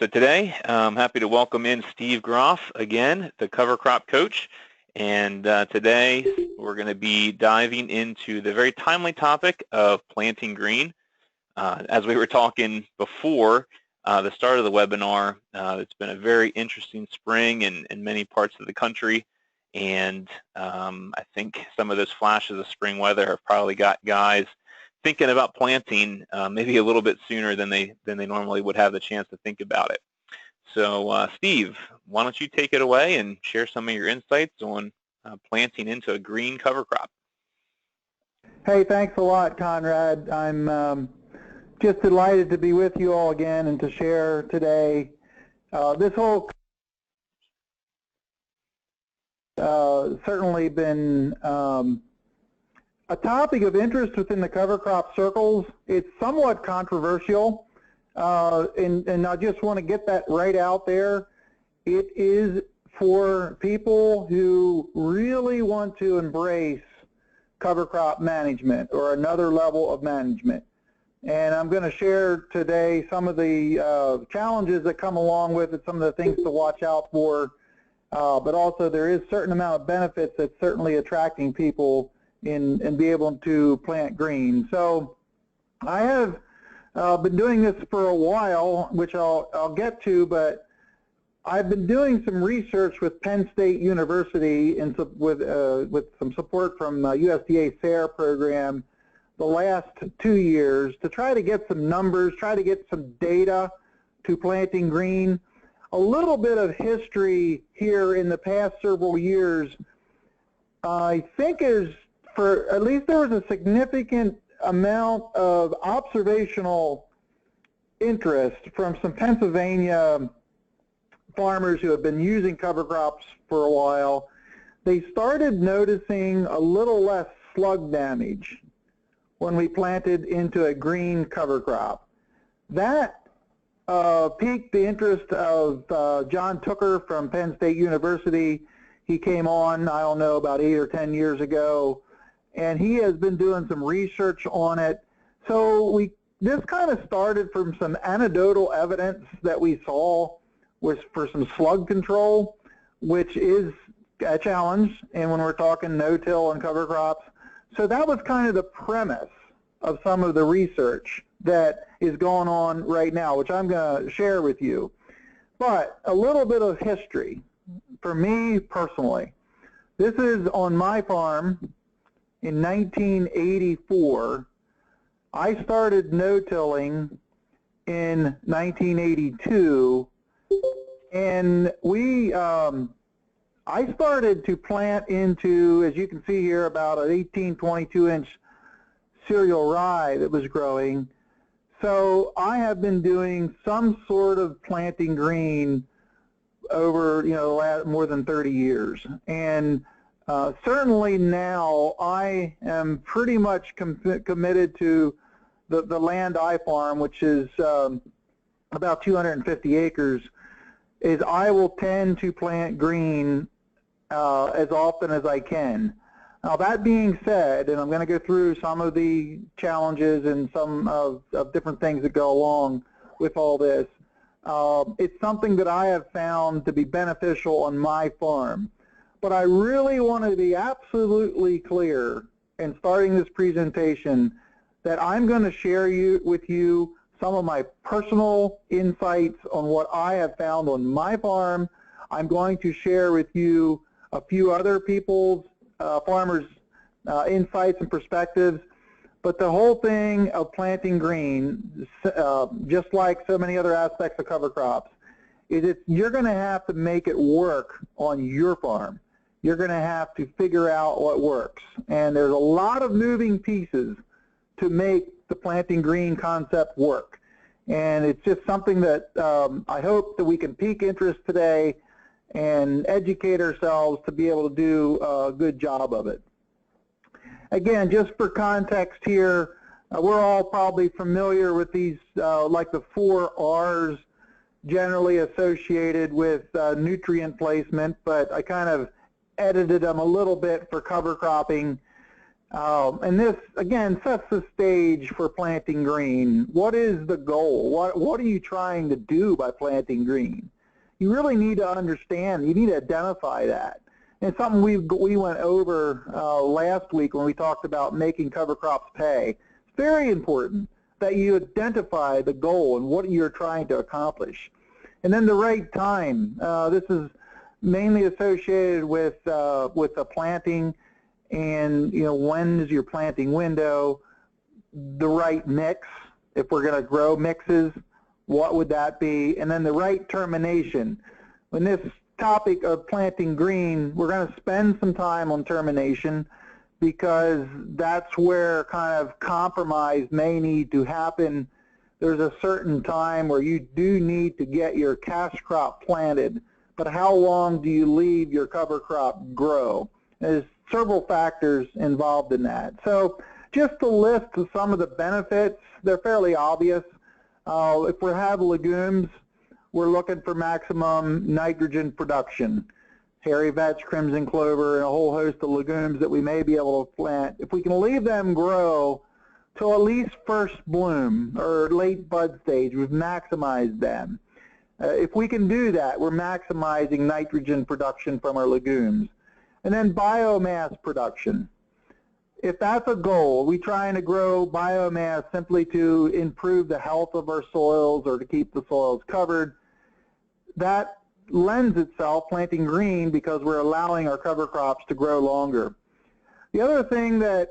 So today, I'm happy to welcome in Steve Groff again, the cover crop coach. And today, we're going to be diving into the very timely topic of planting green. As we were talking before the start of the webinar, it's been a very interesting spring in many parts of the country. And I think some of those flashes of spring weather have probably got guys thinking about planting maybe a little bit sooner than they normally would have the chance to think about it. So Steve, why don't you take it away and share some of your insights on planting into a green cover crop. Hey, thanks a lot, Conrad. I'm just delighted to be with you all again and to share today. This whole certainly been a topic of interest within the cover crop circles. It's somewhat controversial, and I just want to get that right out there. It is for people who really want to embrace cover crop management or another level of management. And I'm going to share today some of the challenges that come along with it, some of the things to watch out for, but also there is a certain amount of benefits that's certainly attracting people and be able to plant green. So I have been doing this for a while, which I'll get to, but I've been doing some research with Penn State University and with some support from USDA SARE program the last 2 years to try to get some numbers, try to get some data to planting green. A little bit of history here in the past several years, I think is for at least there was a significant amount of observational interest from some Pennsylvania farmers who have been using cover crops for a while. They started noticing a little less slug damage when we planted into a green cover crop. That piqued the interest of John Deere from Penn State University. He came on, I don't know, about 8 or 10 years ago, and he has been doing some research on it. So this kind of started from some anecdotal evidence that we saw was for some slug control, which is a challenge, and when we're talking no-till and cover crops. So that was kind of the premise of some of the research that is going on right now, which I'm going to share with you. But a little bit of history for me personally. This is on my farm in 1984. I started no-tilling in 1982, and I started to plant into, as you can see here, about an 18, 22-inch cereal rye that was growing. So I have been doing some sort of planting green over, more than 30 years. And certainly now I am pretty much committed to the land I farm, which is about 250 acres, is I will tend to plant green as often as I can. Now that being said, and I'm going to go through some of the challenges and some of different things that go along with all this, it's something that I have found to be beneficial on my farm. But I really want to be absolutely clear in starting this presentation that I'm going to share with you some of my personal insights on what I have found on my farm. I'm going to share with you a few other people's farmers' insights and perspectives. But the whole thing of planting green, just like so many other aspects of cover crops, is you're going to have to make it work on your farm. You're going to have to figure out what works. And there's a lot of moving pieces to make the planting green concept work. And it's just something that I hope that we can pique interest today and educate ourselves to be able to do a good job of it. Again, just for context here, we're all probably familiar with these, like the 4 R's generally associated with nutrient placement, but I kind of edited them a little bit for cover cropping. And this, again, sets the stage for planting green. What is the goal? What are you trying to do by planting green? You really need to understand, you need to identify that. And it's something we went over last week when we talked about making cover crops pay. It's very important that you identify the goal and what you're trying to accomplish. And then the right time. This is mainly associated with the planting, and when is your planting window, the right mix, if we're going to grow mixes, what would that be, and then the right termination. In this topic of planting green, we're going to spend some time on termination because that's where kind of compromise may need to happen. There's a certain time where you do need to get your cash crop planted, but how long do you leave your cover crop grow? There's several factors involved in that. So just to list some of the benefits, they're fairly obvious. If we have legumes, we're looking for maximum nitrogen production. Hairy vetch, crimson clover, and a whole host of legumes that we may be able to plant. If we can leave them grow till at least first bloom or late bud stage, we've maximized them. If we can do that, we're maximizing nitrogen production from our legumes. And then biomass production. If that's a goal, we trying to grow biomass simply to improve the health of our soils or to keep the soils covered, that lends itself planting green because we're allowing our cover crops to grow longer. The other thing that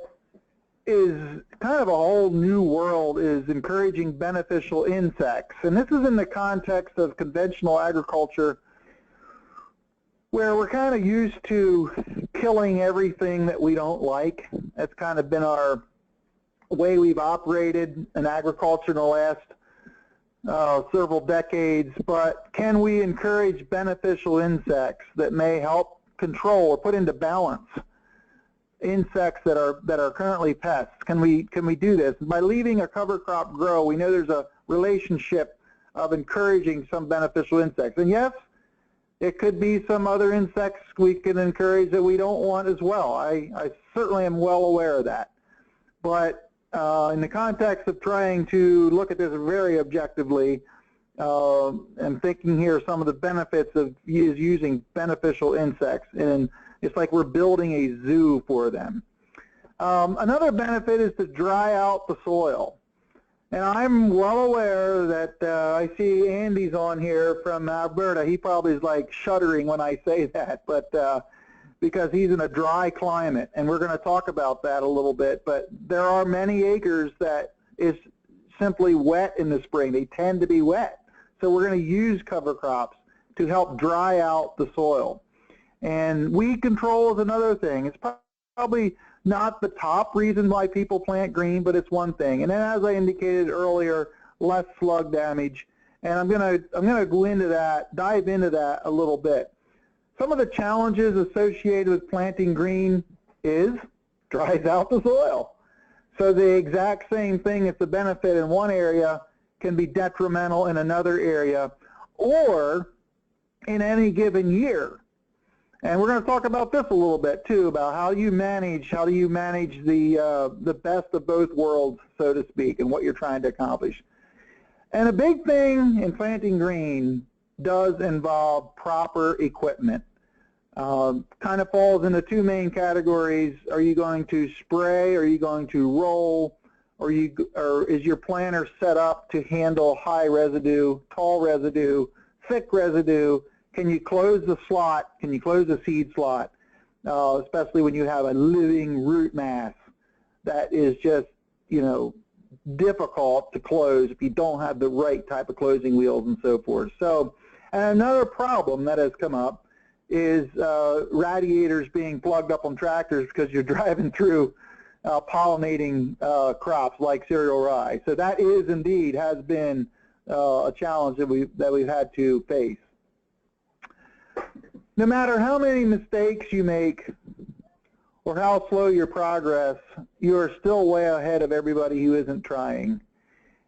is kind of a whole new world is encouraging beneficial insects. And this is in the context of conventional agriculture, where we're kind of used to killing everything that we don't like. That's kind of been our way we've operated in agriculture in the last several decades. But can we encourage beneficial insects that may help control or put into balance insects that are currently pests? Can we do this? By leaving a cover crop grow, we know there's a relationship of encouraging some beneficial insects. And yes, it could be some other insects we can encourage that we don't want as well. I certainly am well aware of that. But in the context of trying to look at this very objectively, I'm thinking here some of the benefits of using beneficial insects, and it's like we're building a zoo for them. Another benefit is to dry out the soil. And I'm well aware that I see Andy's on here from Alberta. He probably is like shuddering when I say that, but because he's in a dry climate, and we're going to talk about that a little bit. But there are many acres that is simply wet in the spring. They tend to be wet. So we're going to use cover crops to help dry out the soil. And weed control is another thing. It's probably not the top reason why people plant green, but it's one thing. And then, as I indicated earlier, less slug damage. And I'm gonna go into that, dive into that a little bit. Some of the challenges associated with planting green is dries out the soil. So the exact same thing, it's a benefit in one area, can be detrimental in another area, or in any given year. And we're going to talk about this a little bit too, about how do you manage the best of both worlds, so to speak, and what you're trying to accomplish. And a big thing in planting green does involve proper equipment. Kind of falls into two main categories. Are you going to spray? Are you going to roll? Or is your planter set up to handle high residue, tall residue, thick residue? Can you close the slot? Can you close the seed slot? Especially when you have a living root mass that is just, difficult to close if you don't have the right type of closing wheels and so forth. So, and another problem that has come up is radiators being plugged up on tractors because you're driving through pollinating crops like cereal rye. So that is indeed has been a challenge that we've had to face. No matter how many mistakes you make or how slow your progress, you are still way ahead of everybody who isn't trying.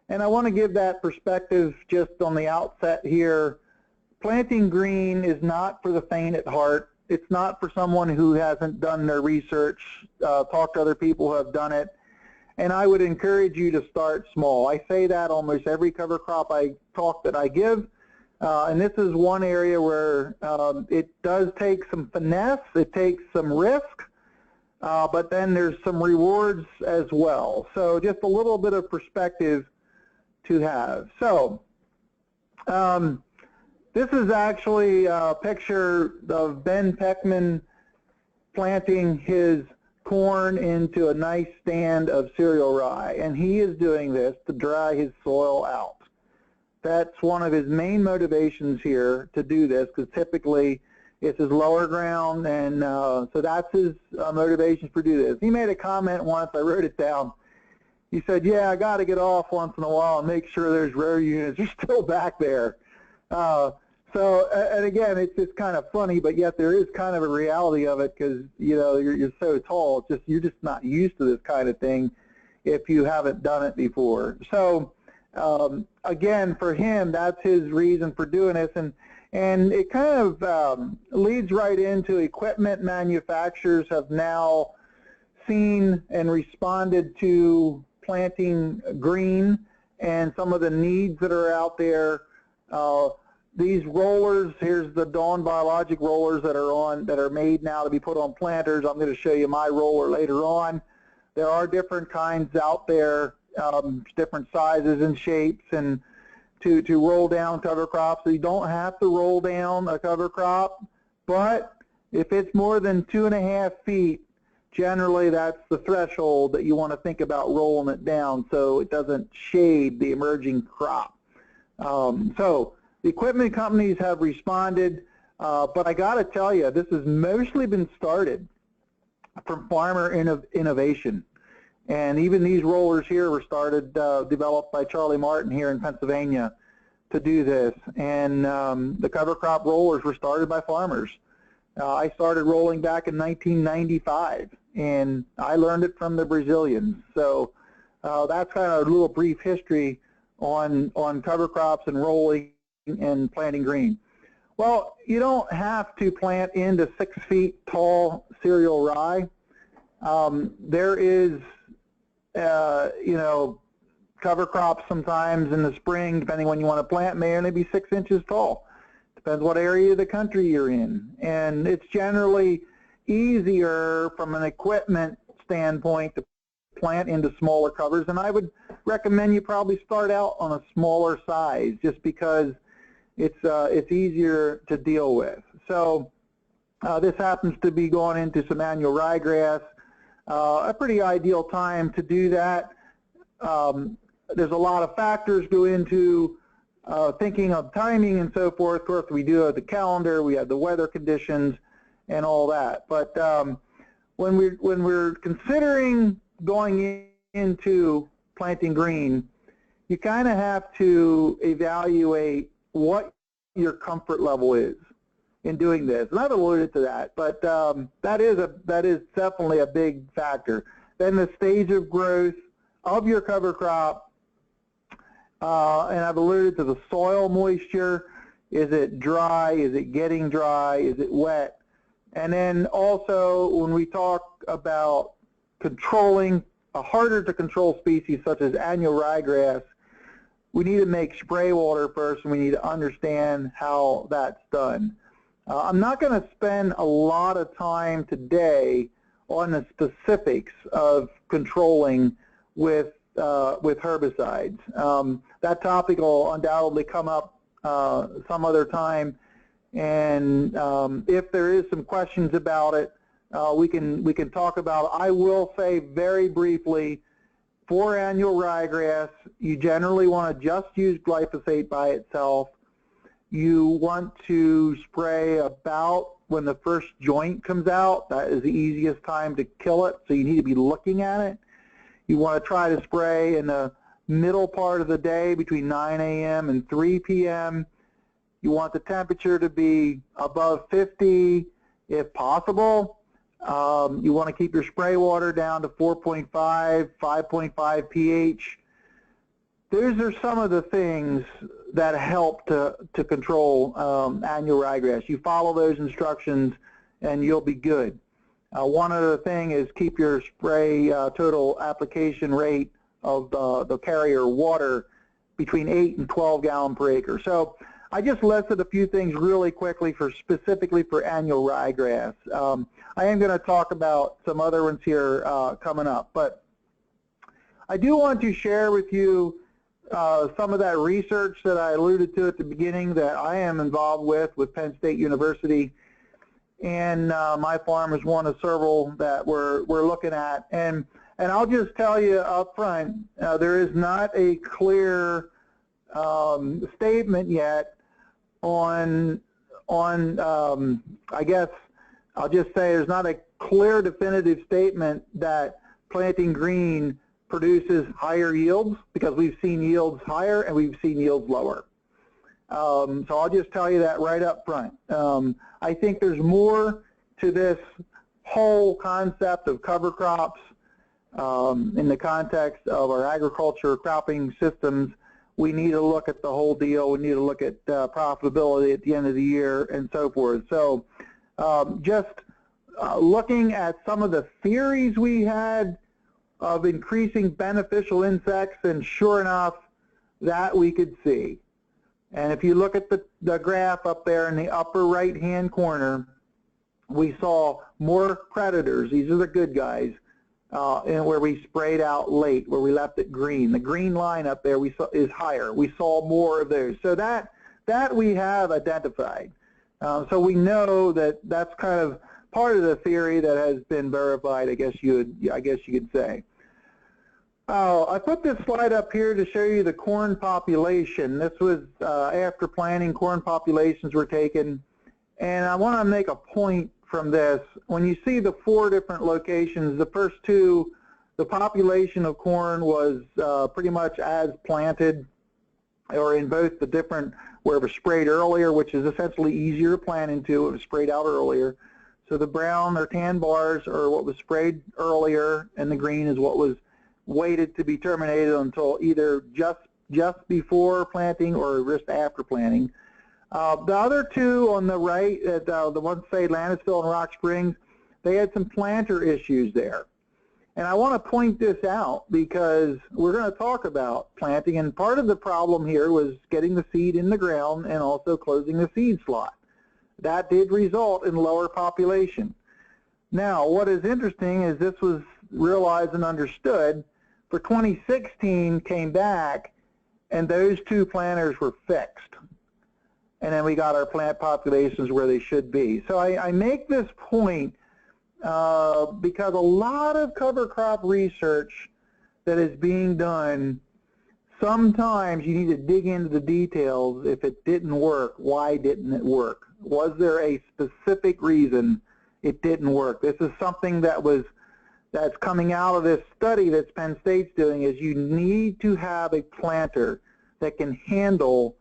And I want to give that perspective just on the outset here. Planting green is not for the faint at heart. it's not for someone who hasn't done their research. Talk to other people who have done it. And I would encourage you to start small. I say that almost every cover crop talk that I give. And this is one area where it does take some finesse, it takes some risk, but then there's some rewards as well. So just a little bit of perspective to have. So this is actually a picture of Ben Peckman planting his corn into a nice stand of cereal rye, and he is doing this to dry his soil out. That's one of his main motivations here to do this, because typically it's his lower ground, and so that's his motivation for do this. He made a comment once, I wrote it down. He said, yeah, I got to get off once in a while and make sure there's row units are still back there. So, and again, it's just kind of funny, but yet there is kind of a reality of it, because, you know, you're so tall, it's just, you're just not used to this kind of thing if you haven't done it before. So, again, for him, that's his reason for doing this, and it kind of leads right into equipment manufacturers have now seen and responded to planting green and some of the needs that are out there. These rollers, here's the Dawn Biologic rollers that are made now to be put on planters. I'm going to show you my roller later on. There are different kinds out there, different sizes and shapes, and to roll down cover crops. So you don't have to roll down a cover crop, but if it's more than 2.5 feet, generally that's the threshold that you want to think about rolling it down so it doesn't shade the emerging crop. So the equipment companies have responded, but I got to tell you, this has mostly been started from farmer innovation. And even these rollers here were started, developed by Charlie Martin here in Pennsylvania to do this. And the cover crop rollers were started by farmers. I started rolling back in 1995, and I learned it from the Brazilians. So that's kind of a little brief history on cover crops and rolling and planting green. Well, you don't have to plant into 6 feet tall cereal rye. There is, you know, cover crops sometimes in the spring, depending when you want to plant, may only be 6 inches tall. Depends what area of the country you're in. And it's generally easier from an equipment standpoint to plant into smaller covers, and I would recommend you probably start out on a smaller size just because it's easier to deal with. So this happens to be going into some annual ryegrass, a pretty ideal time to do that. There's a lot of factors go into thinking of timing and so forth. Of course, we do have the calendar, we have the weather conditions, and all that. But when we're considering going into planting green, you kind of have to evaluate what your comfort level is in doing this. And I've alluded to that, but that is definitely a big factor. Then the stage of growth of your cover crop, and I've alluded to the soil moisture. Is it dry? Is it getting dry? Is it wet? And then also when we talk about controlling a harder to control species such as annual ryegrass, we need to make spray water first, and we need to understand how that's done. I'm not going to spend a lot of time today on the specifics of controlling with herbicides. That topic will undoubtedly come up some other time, and if there is some questions about it, we can talk about it. I will say very briefly, for annual ryegrass, you generally want to just use glyphosate by itself. You want to spray about when the first joint comes out. That is the easiest time to kill it, so you need to be looking at it. You want to try to spray in the middle part of the day between 9 a.m. and 3 p.m. You want the temperature to be above 50 if possible. You want to keep your spray water down to 4.5, 5.5 pH. Those are some of the things that help to control annual ryegrass. You follow those instructions and you'll be good. One other thing is keep your spray total application rate of the carrier water between 8 and 12 gallon per acre. So I just listed a few things really quickly specifically for annual ryegrass. I am going to talk about some other ones here coming up, but I do want to share with you some of that research that I alluded to at the beginning that I am involved with Penn State University. And my farm is one of several that we're looking at. And I'll just tell you up front, there is not a clear statement yet on I guess I'll just say there's not a clear definitive statement that planting green produces higher yields, because we've seen yields higher and we've seen yields lower. So I'll just tell you that right up front. I think there's more to this whole concept of cover crops in the context of our agriculture cropping systems. We need to look at the whole deal. We need to look at profitability at the end of the year and so forth. So just looking at some of the theories we had of increasing beneficial insects, and sure enough, that we could see. And if you look at the graph up there in the upper right-hand corner, we saw more predators. These are the good guys, and where we sprayed out late, where we left it green. The green line up there is higher. We saw more of those. So that we have identified. So we know that that's kind of part of the theory that has been verified, I guess you could say. I put this slide up here to show you the corn population. This was after planting, corn populations were taken. And I want to make a point from this. When you see the 4 different locations, the first 2, the population of corn was pretty much as planted, or in both the different, where it was sprayed earlier, which is essentially easier to plant into. It was sprayed out earlier. So the brown or tan bars are what was sprayed earlier, and the green is what was waited to be terminated until either just before planting or just after planting. The other 2 on the right, the ones say Landisville and Rock Springs, they had some planter issues there. And I want to point this out because we're going to talk about planting, and part of the problem here was getting the seed in the ground and also closing the seed slot. That did result in lower population. Now, what is interesting is this was realized and understood. For 2016 came back, and those 2 planters were fixed. And then we got our plant populations where they should be. So I make this point because a lot of cover crop research that is being done, sometimes you need to dig into the details. If it didn't work, why didn't it work? Was there a specific reason it didn't work? This is something that's coming out of this study that Penn State's doing, is you need to have a planter that can handle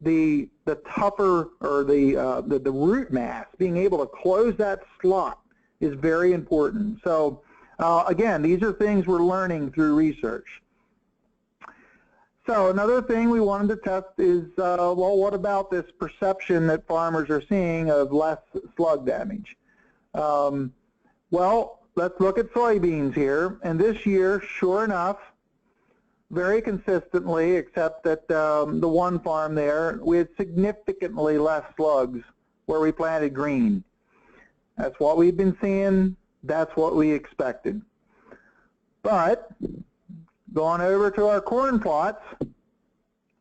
the tougher, or the root mass. Being able to close that slot is very important. So again, these are things we're learning through research. So another thing we wanted to test is, well, what about this perception that farmers are seeing of less slug damage? Well, let's look at soybeans here. And this year, sure enough, very consistently, except that the one farm there, we had significantly less slugs where we planted green. That's what we've been seeing. That's what we expected. But going over to our corn plots,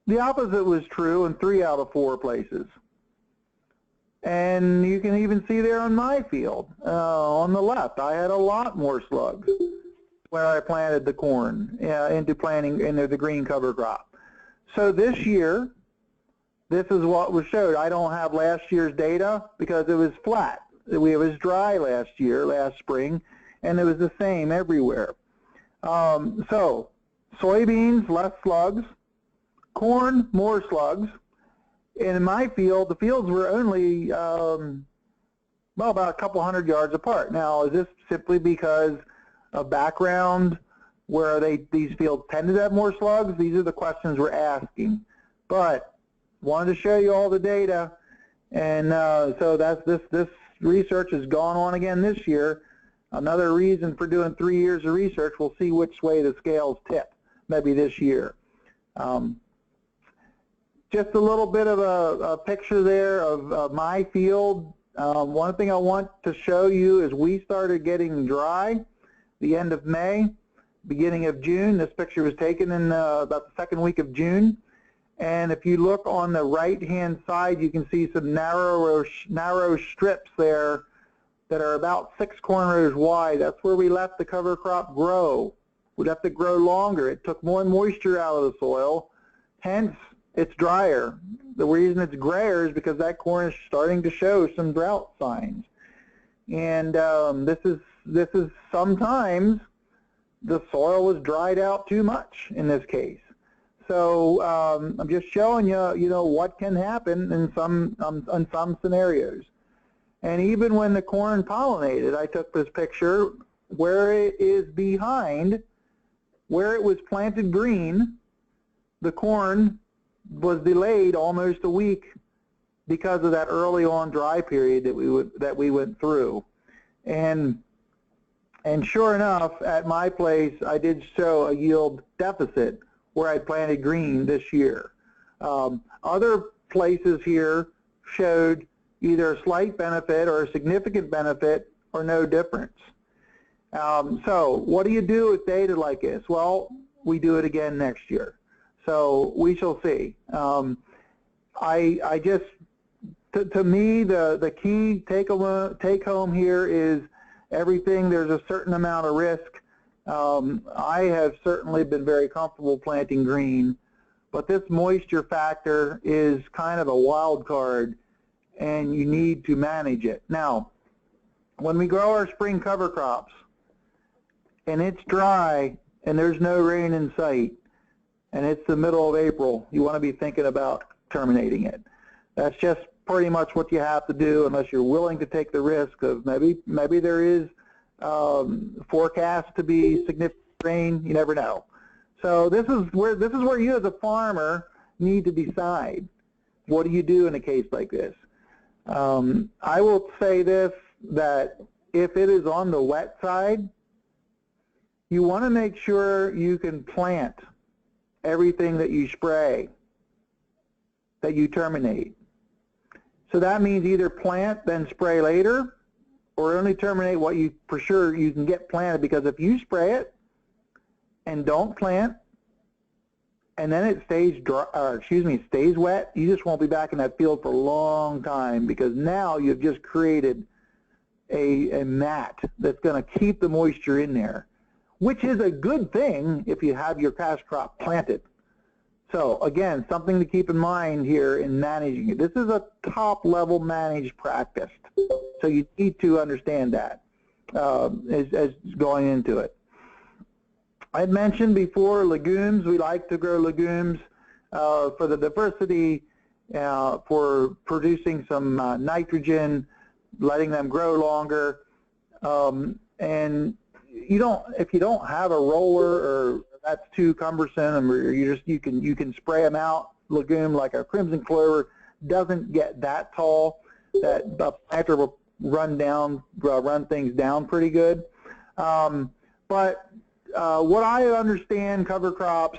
the opposite was true in 3 out of 4 places. And you can even see there on my field, on the left, I had a lot more slugs where I planted the corn into the green cover crop. So this year, this is what was showed. I don't have last year's data because it was flat. It was dry last spring, and it was the same everywhere. So soybeans, less slugs. Corn, more slugs. And in my field, the fields were only, well, about a couple hundred yards apart. Now, is this simply because of background where these fields tended to have more slugs? These are the questions we're asking. But wanted to show you all the data, and so that's this research has gone on again this year. Another reason for doing 3 years of research, we'll see which way the scales tip, maybe this year. Just a little bit of a picture there of my field. One thing I want to show you is we started getting dry the end of May, beginning of June. This picture was taken in about the second week of June. And if you look on the right-hand side, you can see some narrow strips there that are about 6 corn rows wide. That's where we let the cover crop grow. We let it grow longer. It took more moisture out of the soil, hence it's drier. The reason it's grayer is because that corn is starting to show some drought signs. And this is sometimes the soil was dried out too much in this case. So I'm just showing you, what can happen in some scenarios. And even when the corn pollinated, I took this picture where it is behind, where it was planted green, the corn was delayed almost a week because of that early on dry period that we went through. And sure enough, at my place, I did show a yield deficit where I planted green this year. Other places here showed either a slight benefit or a significant benefit or no difference. So what do you do with data like this? Well, we do it again next year. So we shall see. I just, to me, the key take home here is everything. There's a certain amount of risk. I have certainly been very comfortable planting green, but this moisture factor is kind of a wild card, and you need to manage it. Now, when we grow our spring cover crops, and it's dry, and there's no rain in sight, and it's the middle of April, you want to be thinking about terminating it. That's just pretty much what you have to do, unless you're willing to take the risk of maybe there is forecast to be significant rain. You never know. So this is where you as a farmer need to decide, what do you do in a case like this? I will say this, that if it is on the wet side, you want to make sure you can plant everything that you spray, that you terminate. So that means either plant, then spray later, or only terminate what you for sure you can get planted, because if you spray it and don't plant, and then it stays dry, stays wet, you just won't be back in that field for a long time, because now you've just created a mat that's going to keep the moisture in there, which is a good thing if you have your cash crop planted. So again, something to keep in mind here in managing it. This is a top-level managed practice, so you need to understand that as going into it. I had mentioned before legumes. We like to grow legumes for the diversity, for producing some nitrogen, letting them grow longer. And if you don't have a roller, or that's too cumbersome, or you can spray them out. Legume like a crimson clover doesn't get that tall. That the planter will run things down pretty good. But what I understand cover crops,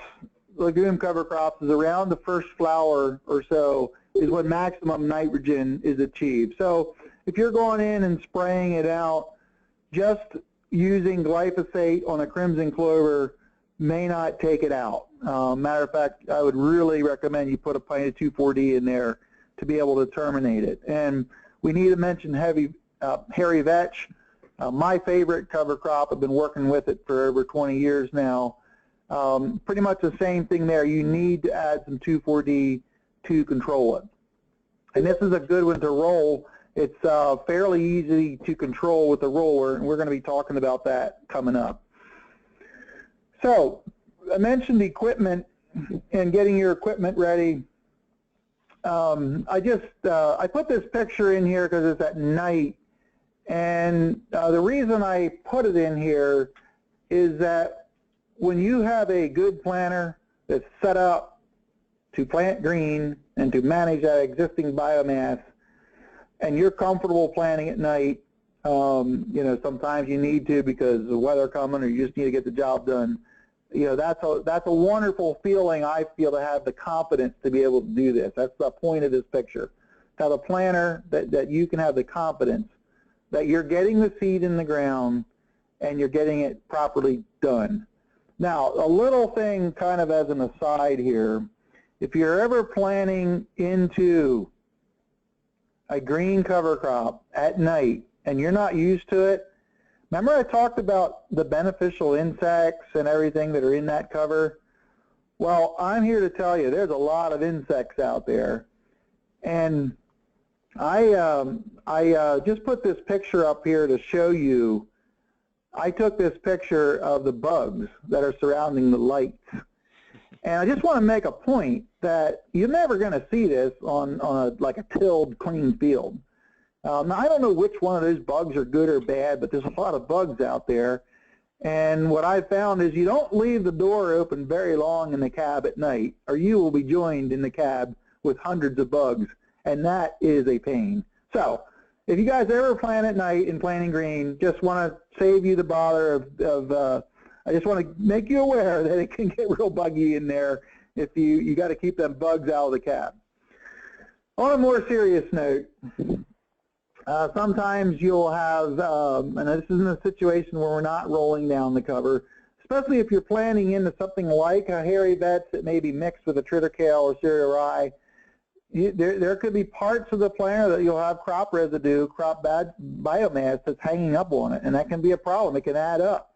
legume cover crops, is around the first flower or so is when maximum nitrogen is achieved. So if you're going in and spraying it out, just using glyphosate on a crimson clover may not take it out. Matter of fact, I would really recommend you put a pint of 2,4-D in there to be able to terminate it. And we need to mention hairy vetch. My favorite cover crop. I've been working with it for over 20 years now. Pretty much the same thing there. You need to add some 2,4-D to control it. And this is a good one to roll. It's fairly easy to control with the roller, and we're going to be talking about that coming up. So I mentioned equipment and getting your equipment ready. I put this picture in here because it's at night, and the reason I put it in here is that when you have a good planter that's set up to plant green and to manage that existing biomass, and you're comfortable planting at night, you know, sometimes you need to because the weather coming or you just need to get the job done. You know, that's a wonderful feeling, I feel, to have the confidence to be able to do this. That's the point of this picture. To have a planter that you can have the confidence that you're getting the seed in the ground and you're getting it properly done. Now, a little thing kind of as an aside here, if you're ever planting into a green cover crop at night and you're not used to it, remember I talked about the beneficial insects and everything that are in that cover? Well, I'm here to tell you there's a lot of insects out there. And I just put this picture up here to show you. I took this picture of the bugs that are surrounding the lights. And I just want to make a point that you're never going to see this on like a tilled, clean field. Now, I don't know which one of those bugs are good or bad, but there's a lot of bugs out there. And what I found is you don't leave the door open very long in the cab at night, or you will be joined in the cab with hundreds of bugs, and that is a pain. So if you guys ever plant at night in planting green, just want to save you the bother of I just want to make you aware that it can get real buggy in there if you got to keep them bugs out of the cab. On a more serious note, sometimes you'll have, and this isn't a situation where we're not rolling down the cover, especially if you're planting into something like a hairy vetch that may be mixed with a triticale or cereal rye. There could be parts of the planter that you'll have crop residue, crop biomass that's hanging up on it, and that can be a problem. It can add up.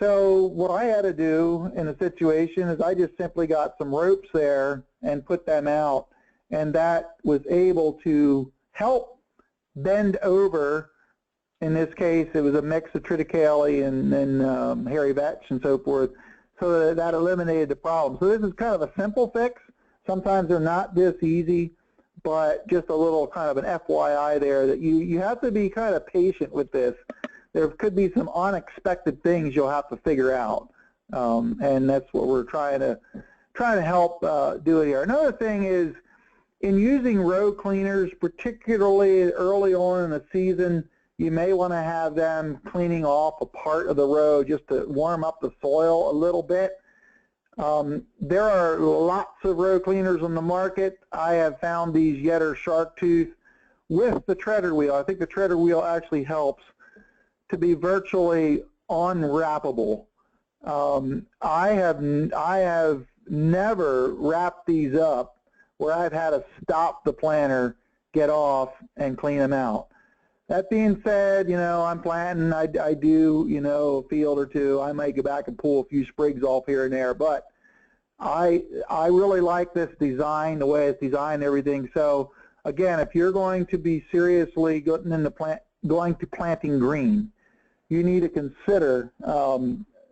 So what I had to do in a situation is I just simply got some ropes there and put them out, and that was able to help bend over. In this case, it was a mix of triticale and hairy vetch and so forth, so that eliminated the problem. So this is kind of a simple fix. Sometimes they're not this easy, but just a little kind of an FYI there that you have to be kind of patient with this. There could be some unexpected things you'll have to figure out, and that's what we're trying to help do here. Another thing is, in using row cleaners, particularly early on in the season, you may want to have them cleaning off a part of the row just to warm up the soil a little bit. There are lots of row cleaners on the market. I have found these Yetter Shark Tooth with the treader wheel. I think the treader wheel actually helps to be virtually unwrappable. I have never wrapped these up where I've had to stop the planter, get off, and clean them out. That being said, you know, I'm planting, I do, you know, a field or two. I might go back and pull a few sprigs off here and there, but I really like this design, the way it's designed and everything. So again, if you're going to be seriously going to planting green, you need to consider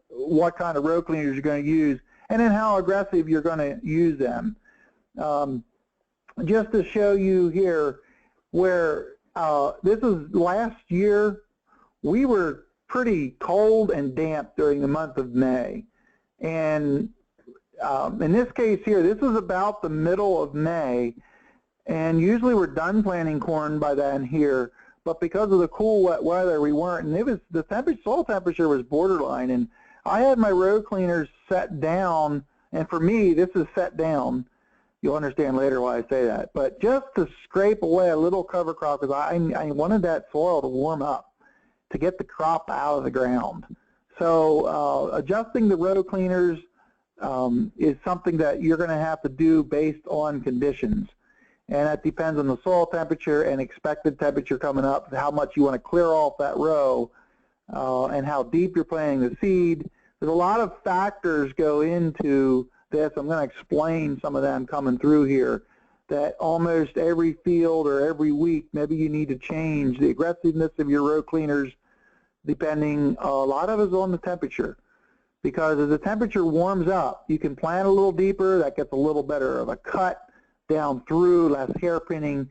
what kind of row cleaners you're going to use and then how aggressive you're going to use them. Just to show you here where this is last year, we were pretty cold and damp during the month of May. And in this case here, this is about the middle of May, and usually we're done planting corn by then here, but because of the cool, wet weather, we weren't, and it was, the soil temperature was borderline, and I had my row cleaners set down, and for me, this is set down. You'll understand later why I say that, but just to scrape away a little cover crop, because I wanted that soil to warm up, to get the crop out of the ground. So adjusting the row cleaners is something that you're going to have to do based on conditions. And that depends on the soil temperature and expected temperature coming up, how much you want to clear off that row, and how deep you're planting the seed. There's a lot of factors go into this. I'm going to explain some of them coming through here, that almost every field or every week, maybe you need to change the aggressiveness of your row cleaners, depending, a lot of it is on the temperature. Because as the temperature warms up, you can plant a little deeper, that gets a little better of a cut down through, less hairpinning.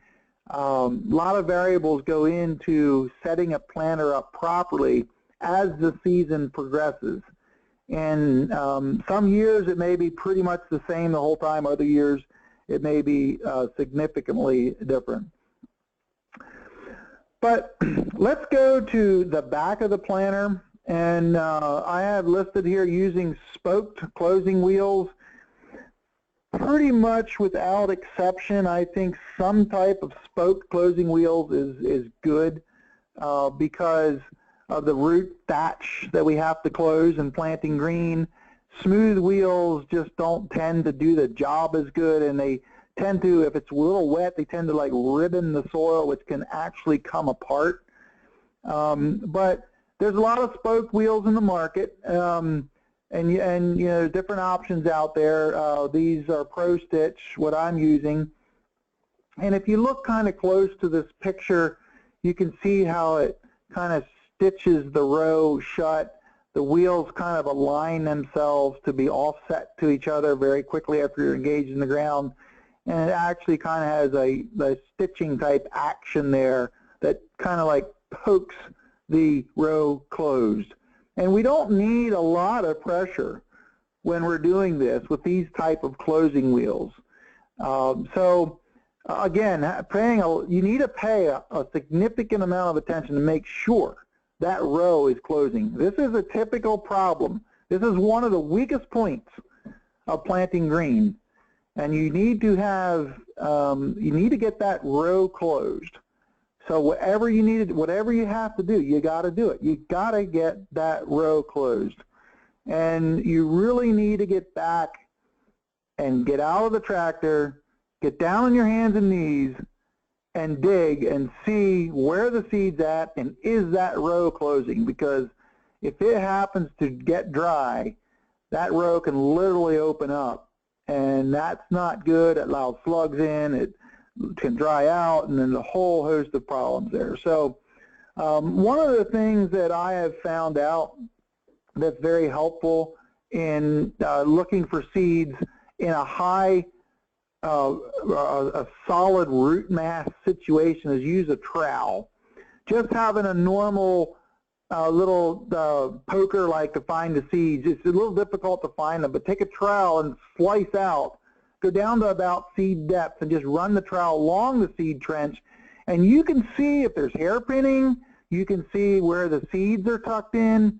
A lot of variables go into setting a planter up properly as the season progresses. And some years it may be pretty much the same the whole time, other years it may be significantly different. But let's go to the back of the planter, and I have listed here using spoked closing wheels. Pretty much without exception, I think some type of spoked closing wheels is good because of the root thatch that we have to close in planting green. Smooth wheels just don't tend to do the job as good, and they tend to, if it's a little wet, they tend to like ribbon the soil, which can actually come apart. But there's a lot of spoked wheels in the market. And you know, different options out there. These are Pro Stitch, what I'm using. And if you look kind of close to this picture, you can see how it kind of stitches the row shut. The wheels kind of align themselves to be offset to each other very quickly after you're engaged in the ground. And it actually kind of has a stitching type action there that kind of like pokes the row closed. And we don't need a lot of pressure when we're doing this with these type of closing wheels. So again, you need to pay a significant amount of attention to make sure that row is closing. This is a typical problem. This is one of the weakest points of planting green. And you need to have, you need to get that row closed. So whatever you have to do, you got to do it. You got to get that row closed. And you really need to get back and get out of the tractor, get down on your hands and knees, and dig and see where the seed's at and is that row closing. Because if it happens to get dry, that row can literally open up. And that's not good. It allows slugs in. It can dry out, and then a whole host of problems there. So one of the things that I have found out that's very helpful in looking for seeds in a high, a solid root mass situation is use a trowel. Just having a normal little poker like to find the seeds, it's a little difficult to find them, but take a trowel and slice out. Go down to about seed depth and just run the trowel along the seed trench, and you can see if there's hairpinning, you can see where the seeds are tucked in,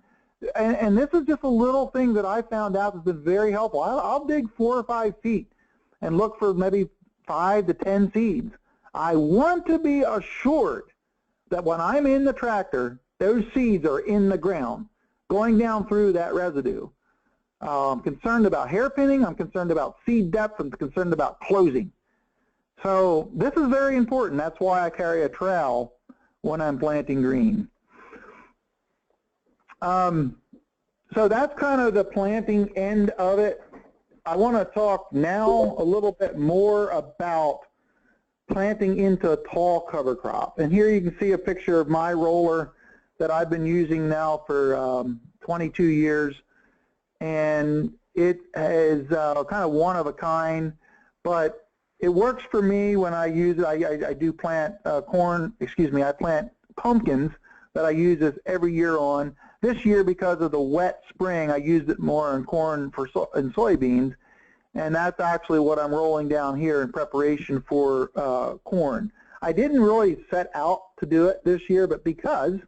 and this is just a little thing that I found out has been very helpful. I'll dig 4 or 5 feet and look for maybe 5 to 10 seeds. I want to be assured that when I'm in the tractor, those seeds are in the ground, going down through that residue. I'm concerned about hairpinning, I'm concerned about seed depth, I'm concerned about closing. So this is very important. That's why I carry a trowel when I'm planting green. So that's kind of the planting end of it. I want to talk now a little bit more about planting into a tall cover crop. And here you can see a picture of my roller that I've been using now for 22 years. And it is kind of one of a kind, but it works for me when I use it. I do plant I plant pumpkins that I use this every year on. This year, because of the wet spring, I used it more on corn and soybeans, and that's actually what I'm rolling down here in preparation for corn. I didn't really set out to do it this year, but because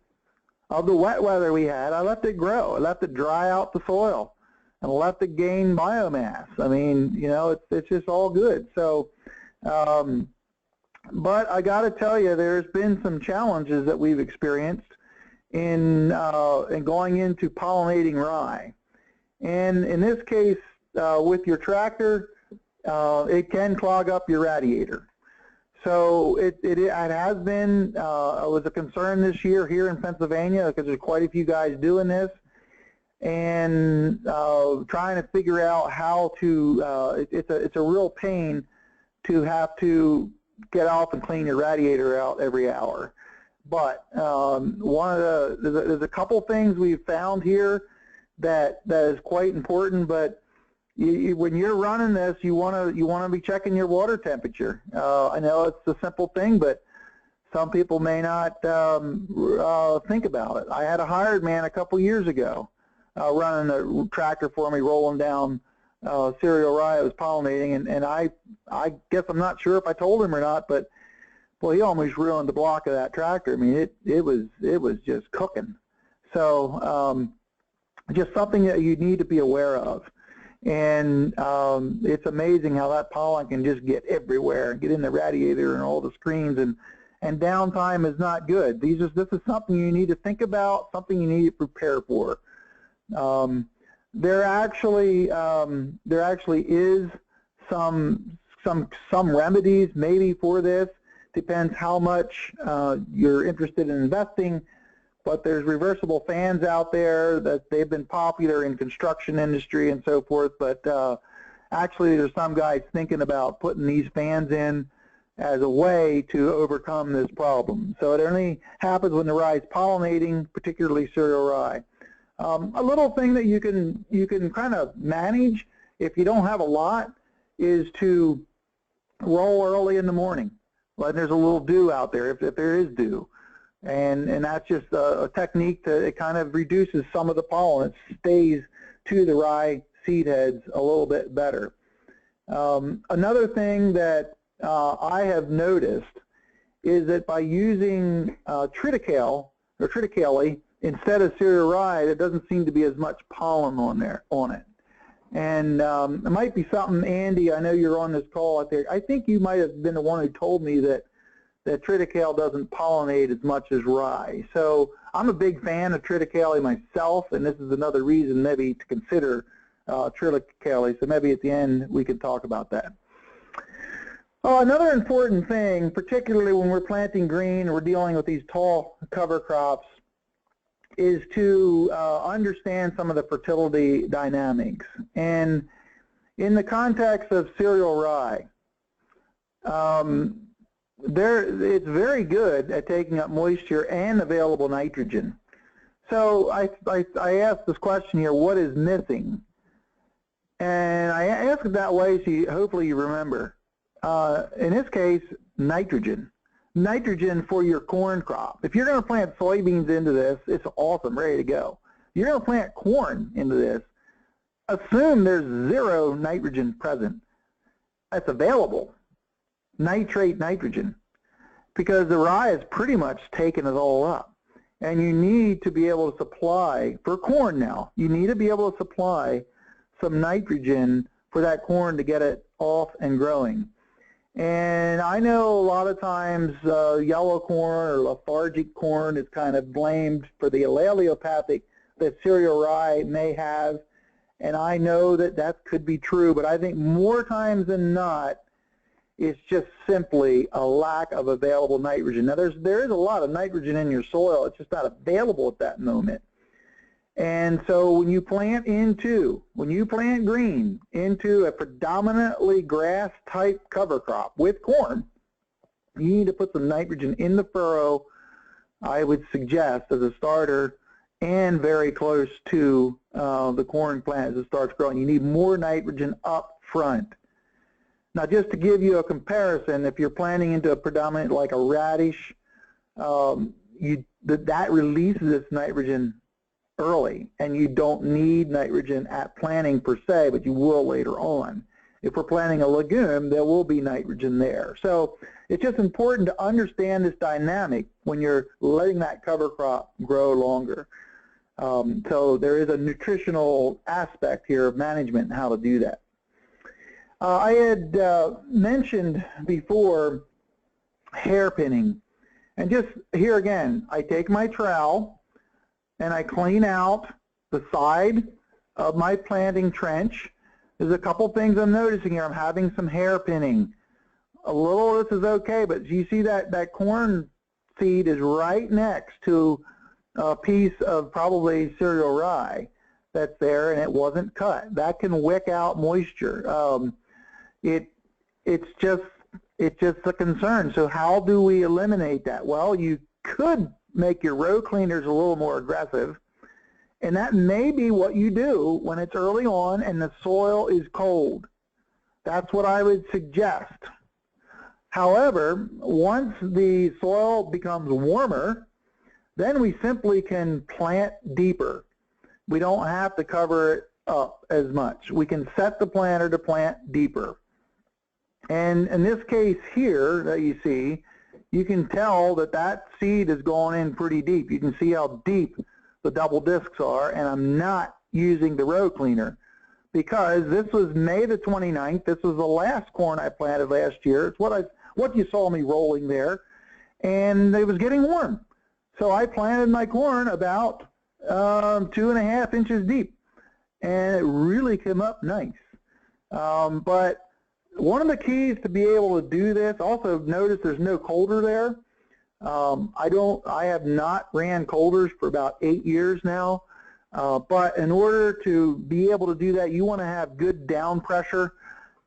of the wet weather we had, I left it grow. I left it dry out the soil and left it gain biomass. I mean, you know, it's just all good. So, but I got to tell you, there's been some challenges that we've experienced in going into pollinating rye. And in this case, with your tractor, it can clog up your radiator. So it has been was a concern this year here in Pennsylvania, because there's quite a few guys doing this, and trying to figure out how to. It's a real pain to have to get off and clean your radiator out every hour. But there's a couple things we've found here that is quite important. But when you're running this, you want to be checking your water temperature. I know it's a simple thing, but some people may not think about it. I had a hired man a couple years ago running a tractor for me, rolling down cereal rye I was pollinating, and I guess I'm not sure if I told him or not, but Well, he almost ruined the block of that tractor. I mean, it was just cooking. So just something that you need to be aware of. And it's amazing how that pollen can just get everywhere, get in the radiator and all the screens, and downtime is not good. This is something you need to think about, something you need to prepare for. There actually is some remedies maybe for this. Depends how much you're interested in investing. But there's reversible fans out there that they've been popular in construction industry and so forth. But actually, there's some guys thinking about putting these fans in as a way to overcome this problem. So it only happens when the rye is pollinating, particularly cereal rye. A little thing that you can kind of manage if you don't have a lot is to roll early in the morning when there's a little dew out there, if there is dew. And that's just a technique that it kind of reduces some of the pollen. It stays to the rye seed heads a little bit better. Another thing that I have noticed is that by using Triticale or Triticale instead of cereal rye, there doesn't seem to be as much pollen on it. And it might be something, Andy, I know you're on this call out there. I think you might have been the one who told me that Triticale doesn't pollinate as much as rye. So I'm a big fan of Triticale myself, and this is another reason maybe to consider Triticale. So maybe at the end we can talk about that. Another important thing, particularly when we're planting green and we're dealing with these tall cover crops, is to understand some of the fertility dynamics. And in the context of cereal rye, it's very good at taking up moisture and available nitrogen. So I asked this question here, what is missing? And I asked it that way so hopefully you remember. In this case, nitrogen. Nitrogen for your corn crop. If you're going to plant soybeans into this, it's awesome, ready to go. You're going to plant corn into this, assume there's zero nitrogen present. That's available. Nitrate nitrogen, because the rye has pretty much taken it all up. And you need to be able to supply, for corn now, you need to be able to supply some nitrogen for that corn to get it off and growing. And I know a lot of times yellow corn or lethargic corn is kind of blamed for the allelopathic that cereal rye may have. And I know that could be true, but I think more times than not, it's just simply a lack of available nitrogen. Now, there is a lot of nitrogen in your soil. It's just not available at that moment. And so when you plant green into a predominantly grass-type cover crop with corn, you need to put some nitrogen in the furrow, I would suggest, as a starter, and very close to the corn plant as it starts growing. You need more nitrogen up front. Now, just to give you a comparison, if you're planting into a predominant like a radish, that releases its nitrogen early, and you don't need nitrogen at planting per se, but you will later on. If we're planting a legume, there will be nitrogen there. So it's just important to understand this dynamic when you're letting that cover crop grow longer. So there is a nutritional aspect here of management and how to do that. I had mentioned before hairpinning, and just here again, I take my trowel and I clean out the side of my planting trench. There's a couple things I'm noticing here. I'm having some hairpinning. A little of this is okay, but you see that corn seed is right next to a piece of probably cereal rye that's there, and it wasn't cut. That can wick out moisture. It's just a concern. So how do we eliminate that? Well, you could make your row cleaners a little more aggressive, and that may be what you do when it's early on and the soil is cold. That's what I would suggest. However, once the soil becomes warmer, then we simply can plant deeper. We don't have to cover it up as much. We can set the planter to plant deeper. And in this case here that you see, you can tell that that seed is going in pretty deep. You can see how deep the double discs are, and I'm not using the row cleaner because this was May the 29th. This was the last corn I planted last year. It's what you saw me rolling there, and it was getting warm. So I planted my corn about 2.5 inches deep, and it really came up nice. But one of the keys to be able to do this, also notice there's no colder there. I have not ran colders for about 8 years now, but in order to be able to do that, you want to have good down pressure,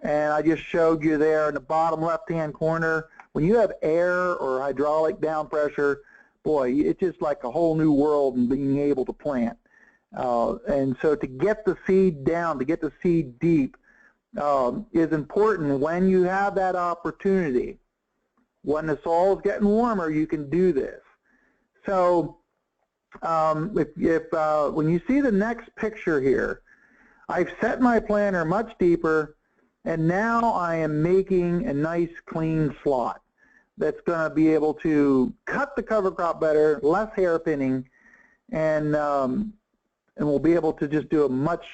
and I just showed you there in the bottom left-hand corner. When you have air or hydraulic down pressure, boy, it's just like a whole new world in being able to plant. And so to get the seed down, to get the seed deep, is important when you have that opportunity. When the soil is getting warmer, you can do this. So when you see the next picture here, I've set my planter much deeper, and now I am making a nice clean slot that's going to be able to cut the cover crop better, less hairpinning, and we'll be able to just do a much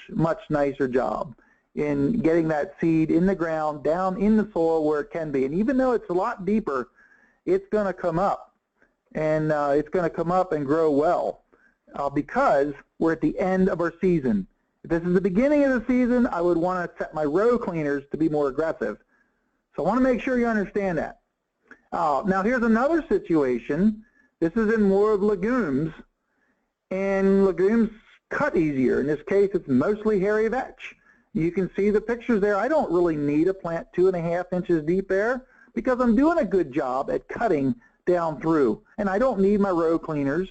nicer job in getting that seed in the ground, down in the soil where it can be. And even though it's a lot deeper, it's going to come up, and it's going to come up and grow well because we're at the end of our season. If this is the beginning of the season, I would want to set my row cleaners to be more aggressive. So I want to make sure you understand that. Now here's another situation. This is in more of legumes, and legumes cut easier. In this case, it's mostly hairy vetch. You can see the pictures there. I don't really need to plant 2.5 inches deep there because I'm doing a good job at cutting down through. And I don't need my row cleaners.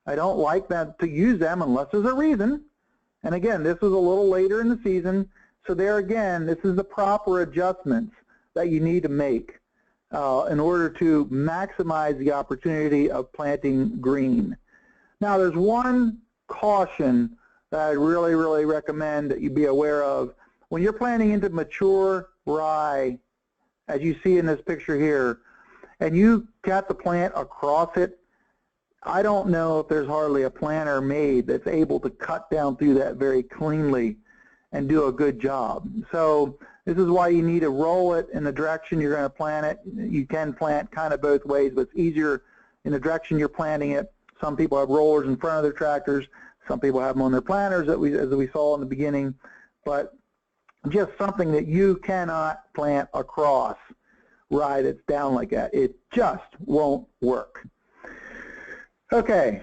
I don't like that to use them unless there's a reason. And again, this was a little later in the season. So there again, this is the proper adjustments that you need to make in order to maximize the opportunity of planting green. Now there's one caution that I really recommend that you be aware of. When you're planting into mature rye, as you see in this picture here, and you got the plant across it, I don't know if there's hardly a planter made that's able to cut down through that very cleanly and do a good job. So this is why you need to roll it in the direction you're going to plant it. You can plant kind of both ways, but it's easier in the direction you're planting it. Some people have rollers in front of their tractors. Some people have them on their planters, as we saw in the beginning. But just something that you cannot plant across rye that's down like that. It just won't work. Okay,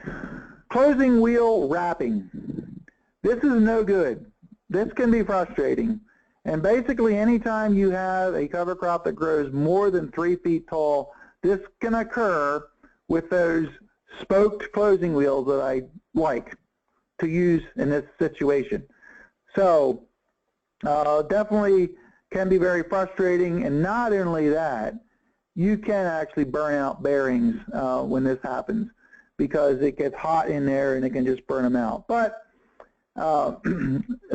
closing wheel wrapping. This is no good. This can be frustrating. And basically anytime you have a cover crop that grows more than 3 feet tall, this can occur with those spoked closing wheels that I like to use in this situation. So definitely can be very frustrating, and not only that, you can actually burn out bearings when this happens because it gets hot in there and it can just burn them out. But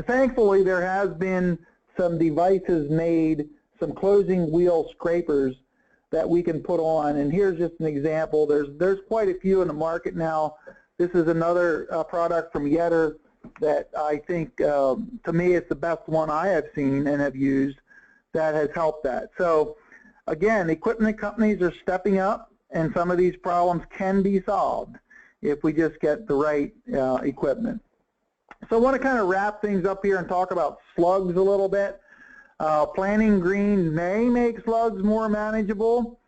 thankfully there has been some devices made, some closing wheel scrapers that we can put on, and here's just an example. There's quite a few in the market now. This is another product from Yetter that I think, to me, it's the best one I have seen and have used that has helped that. So again, equipment companies are stepping up, and some of these problems can be solved if we just get the right equipment. So I want to kind of wrap things up here and talk about slugs a little bit. Planting green may make slugs more manageable,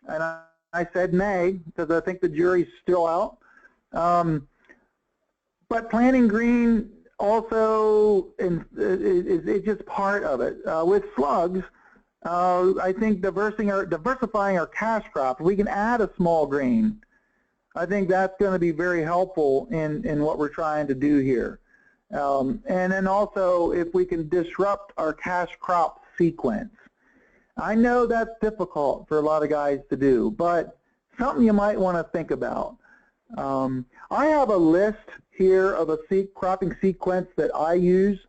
and I said may because I think the jury's still out. But planting green also is just part of it. With slugs, I think diversifying our cash crop, we can add a small grain. I think that's going to be very helpful in what we're trying to do here. And then also if we can disrupt our cash crop sequence. I know that's difficult for a lot of guys to do, but something you might want to think about. I have a list here of a cropping sequence that I use,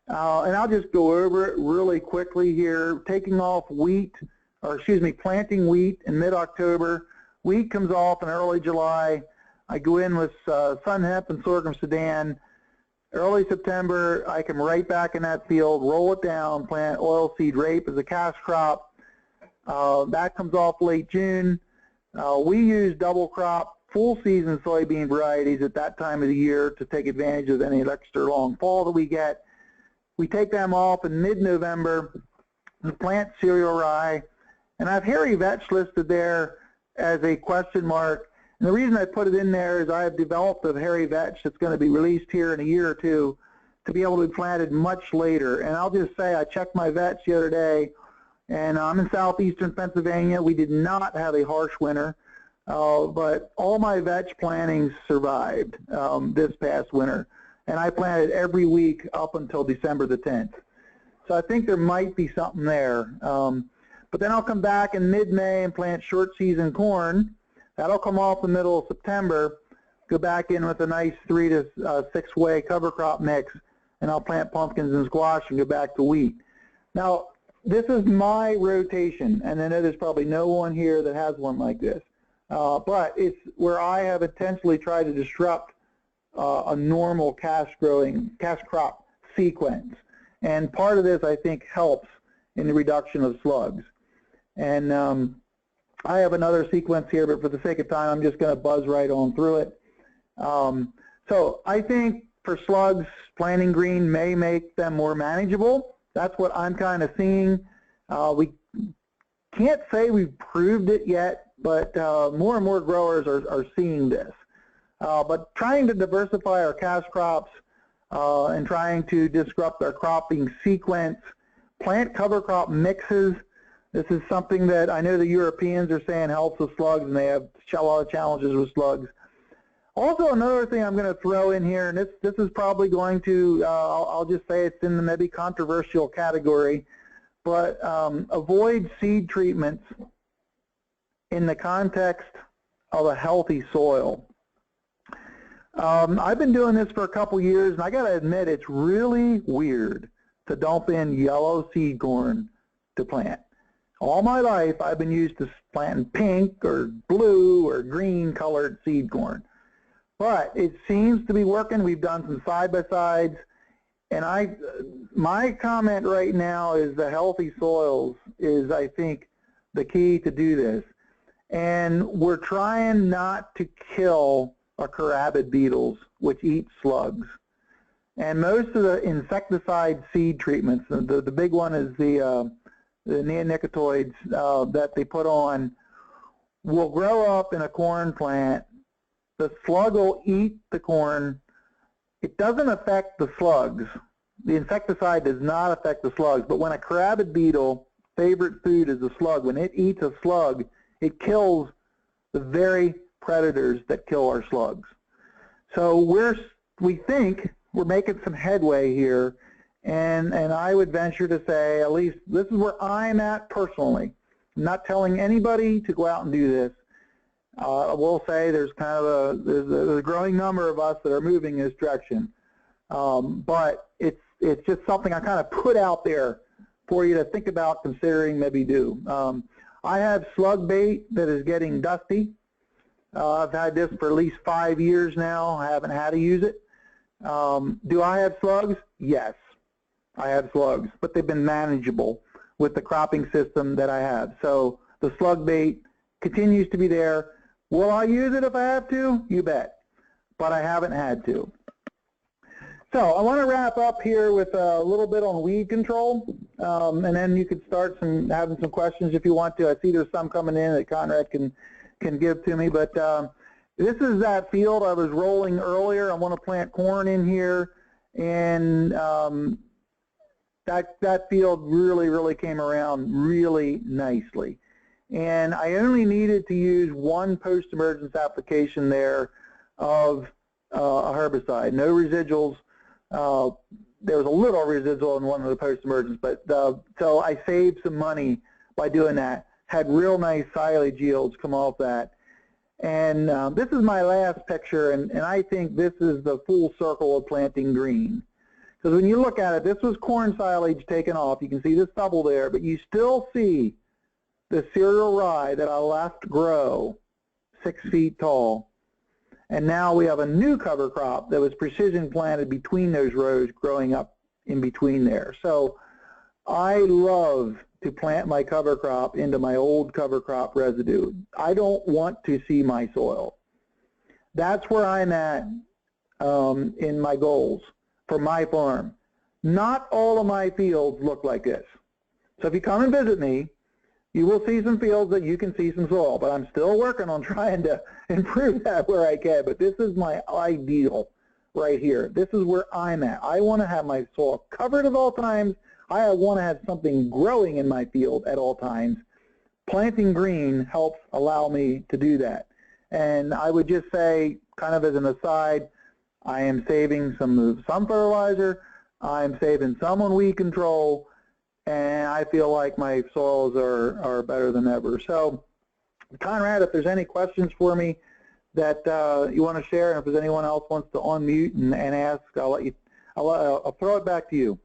and I'll just go over it really quickly here. Taking off wheat, or excuse me, planting wheat in mid-October, Wheat comes off in early July. I go in with sun hemp and sorghum Sudan. Early September, I come right back in that field, roll it down, plant oilseed rape as a cash crop. That comes off late June. We use double crop, full season soybean varieties at that time of the year to take advantage of any extra long fall that we get. We take them off in mid-November, plant cereal rye, and I have hairy vetch listed there as a question mark. And the reason I put it in there is I have developed a hairy vetch that's going to be released here in a year or two to be able to be planted much later. And I'll just say I checked my vetch the other day, and I'm in southeastern Pennsylvania. We did not have a harsh winter, but all my vetch plantings survived this past winter. And I planted every week up until December the 10th. So I think there might be something there. But then I'll come back in mid-May and plant short season corn. That'll come off the middle of September, go back in with a nice 3 to 6 way cover crop mix, and I'll plant pumpkins and squash and go back to wheat. Now, this is my rotation, and I know there's probably no one here that has one like this, but it's where I have intentionally tried to disrupt a normal cash crop sequence. And part of this, I think, helps in the reduction of slugs. And I have another sequence here, but for the sake of time, I'm just going to buzz right on through it. So I think for slugs, planting green may make them more manageable. That's what I'm kind of seeing. We can't say we've proved it yet, but more and more growers are seeing this. But trying to diversify our cash crops and trying to disrupt our cropping sequence, plant cover crop mixes. This is something that I know the Europeans are saying helps with slugs, and they have a lot of challenges with slugs. Also, another thing I'm going to throw in here, and this is probably going to, I'll just say it's in the maybe controversial category, but avoid seed treatments in the context of a healthy soil. I've been doing this for a couple years, and I got to admit it's really weird to dump in yellow seed corn to plant. All my life, I've been used to planting pink or blue or green colored seed corn. But it seems to be working. We've done some side-by-sides. And my comment right now is the healthy soils is, I think, the key to do this. And we're trying not to kill our carabid beetles, which eat slugs. And most of the insecticide seed treatments, the big one is the neonicotinoids that they put on, will grow up in a corn plant. The slug will eat the corn. It doesn't affect the slugs. The insecticide does not affect the slugs, but when a carabid beetle, favorite food is a slug, when it eats a slug, it kills the very predators that kill our slugs. So we think we're making some headway here. And I would venture to say, at least this is where I'm at personally. I'm not telling anybody to go out and do this. I will say there's kind of there's a growing number of us that are moving in this direction. But it's just something I kind of put out there for you to think about considering maybe do. I have slug bait that is getting dusty. I've had this for at least 5 years now. I haven't had to use it. Do I have slugs? Yes. I have slugs, but they've been manageable with the cropping system that I have. So the slug bait continues to be there. Will I use it if I have to? You bet. But I haven't had to. So I want to wrap up here with a little bit on weed control, and then you could start having some questions if you want to. I see there's some coming in that Conrad can give to me, but this is that field I was rolling earlier. I want to plant corn in here, and that field really came around really nicely. And I only needed to use one post-emergence application there of a herbicide, no residuals. There was a little residual in one of the post-emergence, but so I saved some money by doing that. Had real nice silage yields come off that. And this is my last picture, and I think this is the full circle of planting green. Because when you look at it, this was corn silage taken off. You can see the stubble there, but you still see the cereal rye that I left grow 6 feet tall. And now we have a new cover crop that was precision planted between those rows, growing up in between there. So I love to plant my cover crop into my old cover crop residue. I don't want to see my soil. That's where I'm at in my goals for my farm. Not all of my fields look like this. So if you come and visit me, you will see some fields that you can see some soil, but I'm still working on trying to improve that where I can. But this is my ideal right here. This is where I'm at. I want to have my soil covered at all times. I want to have something growing in my field at all times. Planting green helps allow me to do that. And I would just say, kind of as an aside, I am saving some fertilizer, I'm saving some on weed control, and I feel like my soils are better than ever. So, Conrad, if there's any questions for me that you want to share, and if there's anyone else wants to unmute and ask, I'll throw it back to you.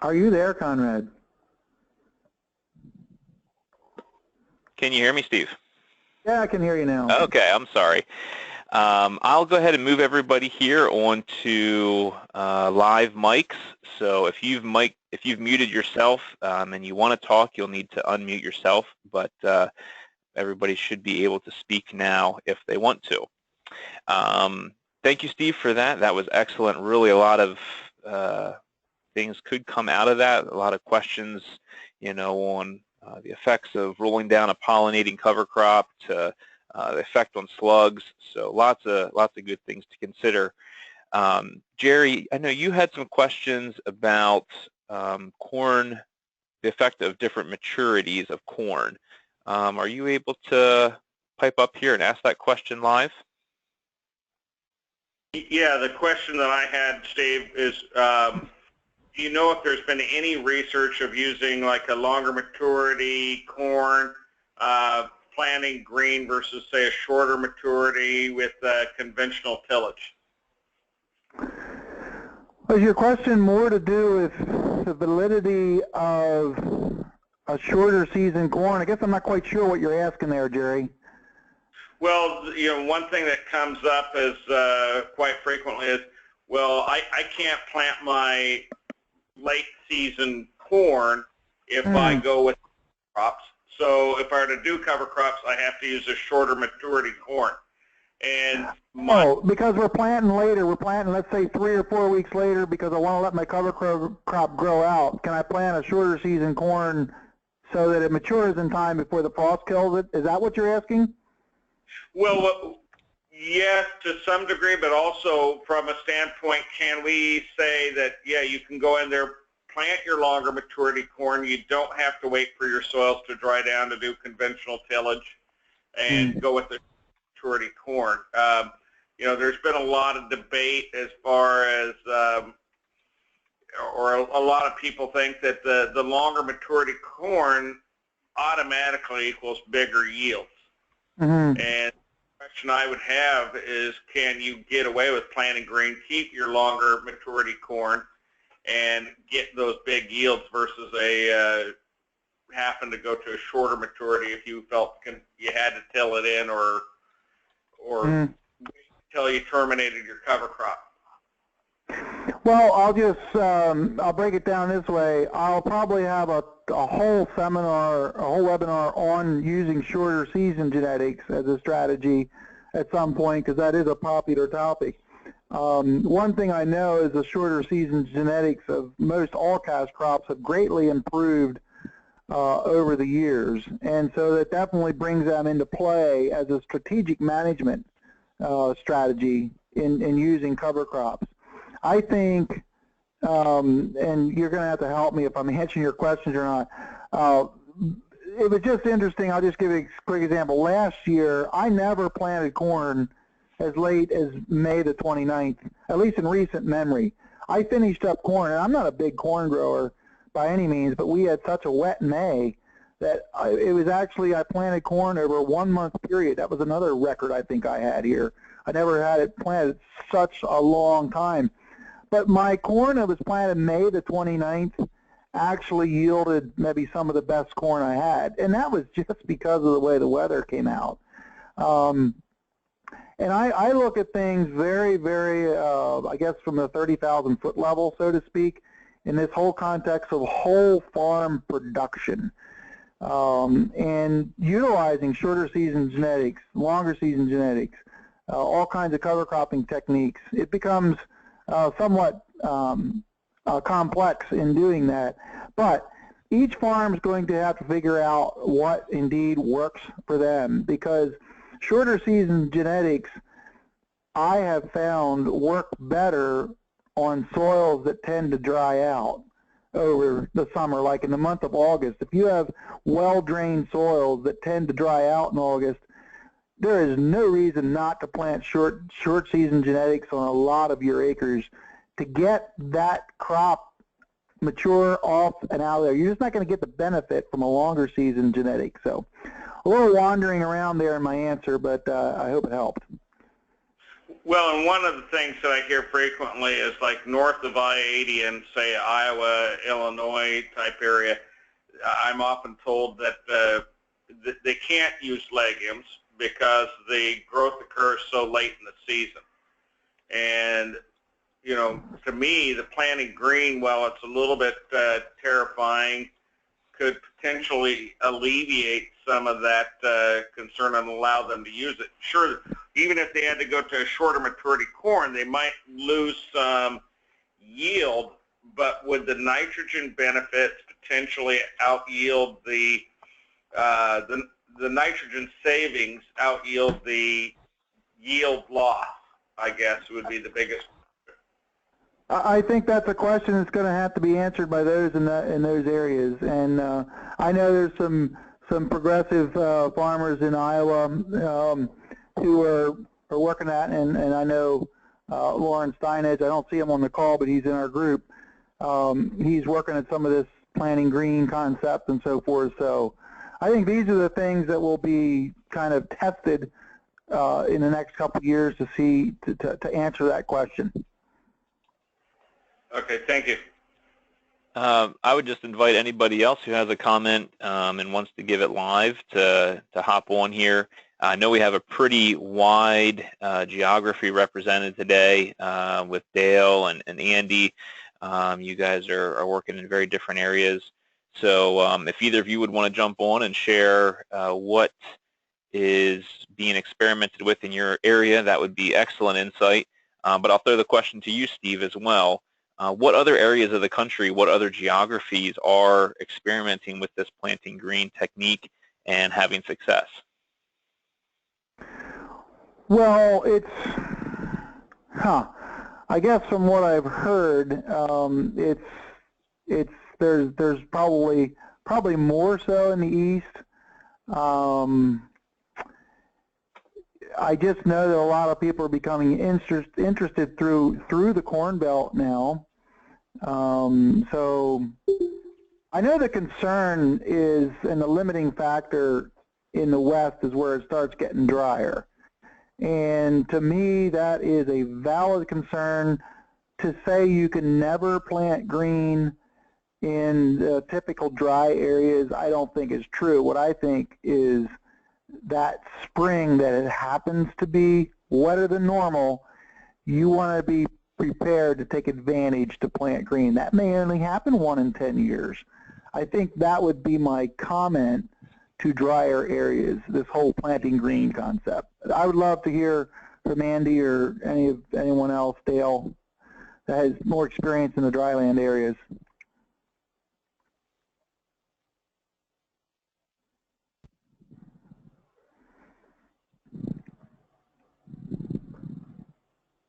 Are you there, Conrad? Can you hear me, Steve? Yeah, I can hear you now. Okay, I'm sorry. I'll go ahead and move everybody here onto live mics. So if you've muted yourself and you want to talk, you'll need to unmute yourself. But everybody should be able to speak now if they want to. Thank you, Steve, for that. That was excellent. Really, a lot of things could come out of that. A lot of questions, you know, on the effects of rolling down a pollinating cover crop to the effect on slugs. So lots of good things to consider. Jerry, I know you had some questions about corn, the effect of different maturities of corn. Are you able to pipe up here and ask that question live? Yeah, the question that I had, Steve, is do you know if there's been any research of using like a longer maturity corn, planting green versus, say, a shorter maturity with conventional tillage? Was your question more to do with the validity of a shorter season corn? I guess I'm not quite sure what you're asking there, Jerry. Well, you know, one thing that comes up is quite frequently is, well, I can't plant my late season corn if I go with crops. So if I were to do cover crops, I have to use a shorter maturity corn. And because we're planting later. We're planting, let's say, 3 or 4 weeks later because I want to let my cover crop grow out. Can I plant a shorter season corn so that it matures in time before the frost kills it? Is that what you're asking? Well, yes, to some degree, but also from a standpoint, can we say that, yeah, you can go in there, plant your longer maturity corn. You don't have to wait for your soils to dry down to do conventional tillage and go with the maturity corn. You know, there's been a lot of debate as far as, or a lot of people think that the longer maturity corn automatically equals bigger yields. And the question I would have is, can you get away with planting green, keep your longer maturity corn, and get those big yields versus a having to go to a shorter maturity if you felt you had to till it in or wait until you terminated your cover crop? Well, I'll just I'll break it down this way. I'll probably have a whole seminar, a whole webinar on using shorter season genetics as a strategy at some point, because that is a popular topic. One thing I know is the shorter season genetics of most all-cast crops have greatly improved over the years, and so that definitely brings them into play as a strategic management strategy in using cover crops. I think, and you're going to have to help me if I'm answering your questions or not. It was just interesting. I'll just give you a quick example. Last year, I never planted corn as late as May the 29th, at least in recent memory. I finished up corn, and I'm not a big corn grower by any means, but we had such a wet May that it was actually, I planted corn over a 1 month period. That was another record I think I had here. I never had it planted such a long time. But my corn that was planted May the 29th actually yielded maybe some of the best corn I had. And that was just because of the way the weather came out. And I look at things very, very, I guess from the 30,000 foot level, so to speak, in this whole context of whole farm production. And utilizing shorter season genetics, longer season genetics, all kinds of cover cropping techniques. It becomes somewhat complex in doing that. But each farm is going to have to figure out what indeed works for them, because shorter season genetics, I have found, work better on soils that tend to dry out over the summer, like in the month of August. If you have well-drained soils that tend to dry out in August, there is no reason not to plant short season genetics on a lot of your acres to get that crop mature, off, and out of there. You're just not going to get the benefit from a longer season genetic. So a little wandering around there in my answer, but I hope it helped. Well, and one of the things that I hear frequently is like north of I-80 in, say, Iowa, Illinois type area, I'm often told that they can't use legumes because the growth occurs so late in the season. And, you know, to me, the planting green, while it's a little bit terrifying, could potentially alleviate some of that concern and allow them to use it. Sure, even if they had to go to a shorter maturity corn, they might lose some yield, but would the nitrogen benefits potentially out-yield the nitrogen savings out-yield the yield loss, I guess, would be the biggest. I think that's a question that's going to have to be answered by those in those areas. And I know there's some progressive farmers in Iowa who are working that, and I know Lauren Steinedge, I don't see him on the call, but he's in our group. He's working at some of this planting green concept and so forth. So I think these are the things that will be kind of tested in the next couple of years to see, to answer that question. Okay, thank you. I would just invite anybody else who has a comment and wants to give it live to hop on here. I know we have a pretty wide geography represented today with Dale and Andy. You guys are working in very different areas. So if either of you would want to jump on and share what is being experimented with in your area, that would be excellent insight. But I'll throw the question to you, Steve, as well. What other areas of the country, what other geographies are experimenting with this planting green technique and having success? Well, I guess from what I've heard, there's probably more so in the east. I just know that a lot of people are becoming interested through the Corn Belt now. So I know the concern is, and the limiting factor in the West is where it starts getting drier. And to me, that is a valid concern. To say you can never plant green in the typical dry areas, I don't think is true. What I think is that spring that it happens to be wetter than normal, you want to be prepared to take advantage to plant green. That may only happen 1 in 10 years. I think that would be my comment to drier areas, this whole planting green concept. I would love to hear from Andy or anyone else, Dale, that has more experience in the dryland areas.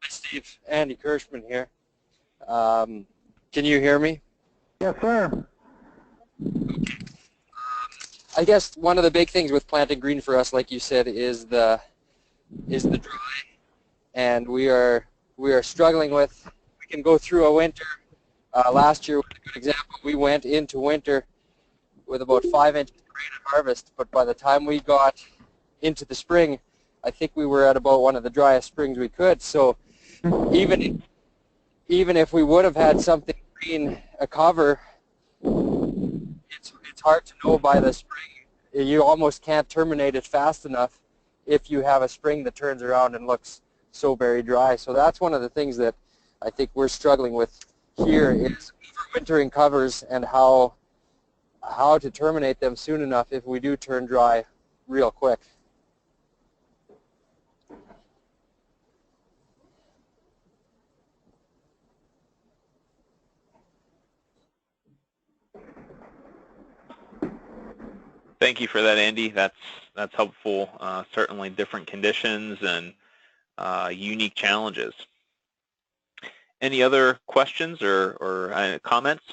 Hi, Steve. Andy Kirschman here. Can you hear me? Yes, sir. I guess one of the big things with planting green for us, like you said, is the dry, and we are struggling with. We can go through a winter. Last year was a good example. We went into winter with about 5 inches of rain at harvest, but by the time we got into the spring, I think we were at about one of the driest springs we could. So even if we would have had something green, a cover, it's hard to know by the spring. You almost can't terminate it fast enough if you have a spring that turns around and looks so very dry. So that's one of the things that I think we're struggling with here is overwintering covers and how to terminate them soon enough if we do turn dry real quick. Thank you for that, Andy. That's helpful. Certainly different conditions and unique challenges. Any other questions or comments?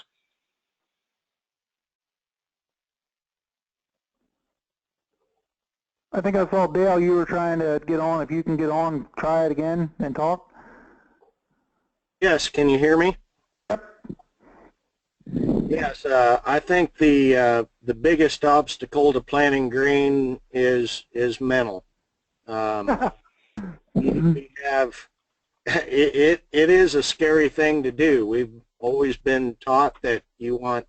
I think I saw, Dale, you were trying to get on. If you can get on, try it again and talk. Yes, can you hear me? Yes, I think the biggest obstacle to planting green is mental. We have it is a scary thing to do. We've always been taught that you want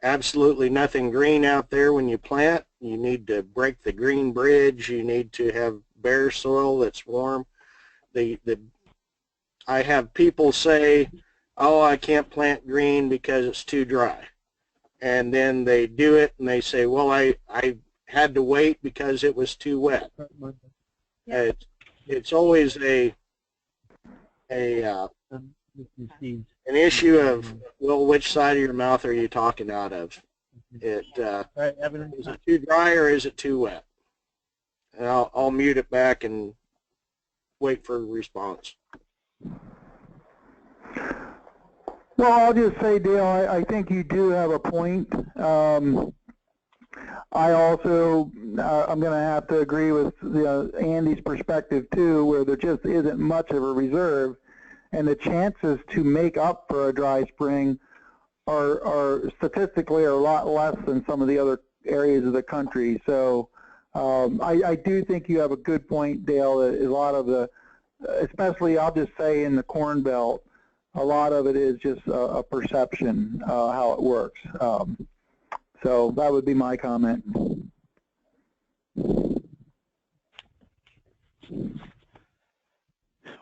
absolutely nothing green out there when you plant. You need to break the green bridge. You need to have bare soil that's warm. I have people say, oh, I can't plant green because it's too dry. And then they do it and they say, well, I had to wait because it was too wet. It's always an issue of, well, which side of your mouth are you talking out of? Is it too dry or is it too wet? And I'll mute it back and wait for a response. Well, I'll just say, Dale, I think you do have a point. I also, I'm going to have to agree with Andy's perspective too, where there just isn't much of a reserve, and the chances to make up for a dry spring are statistically a lot less than some of the other areas of the country. So I do think you have a good point, Dale. That a lot of the, especially I'll just say in the Corn Belt, a lot of it is just a perception how it works. So that would be my comment.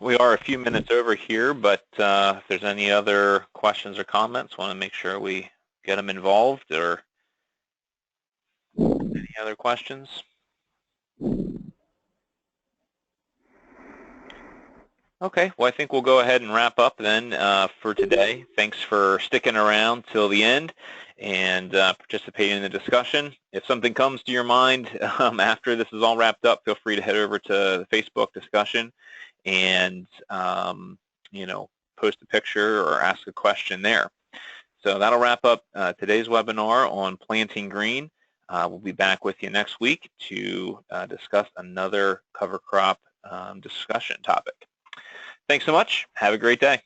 We are a few minutes over here, but if there's any other questions or comments, want to make sure we get them involved, or any other questions? Okay, well, I think we'll go ahead and wrap up then for today. Thanks for sticking around till the end and participating in the discussion. If something comes to your mind after this is all wrapped up, feel free to head over to the Facebook discussion and post a picture or ask a question there. So that'll wrap up today's webinar on planting green. We'll be back with you next week to discuss another cover crop discussion topic. Thanks so much. Have a great day.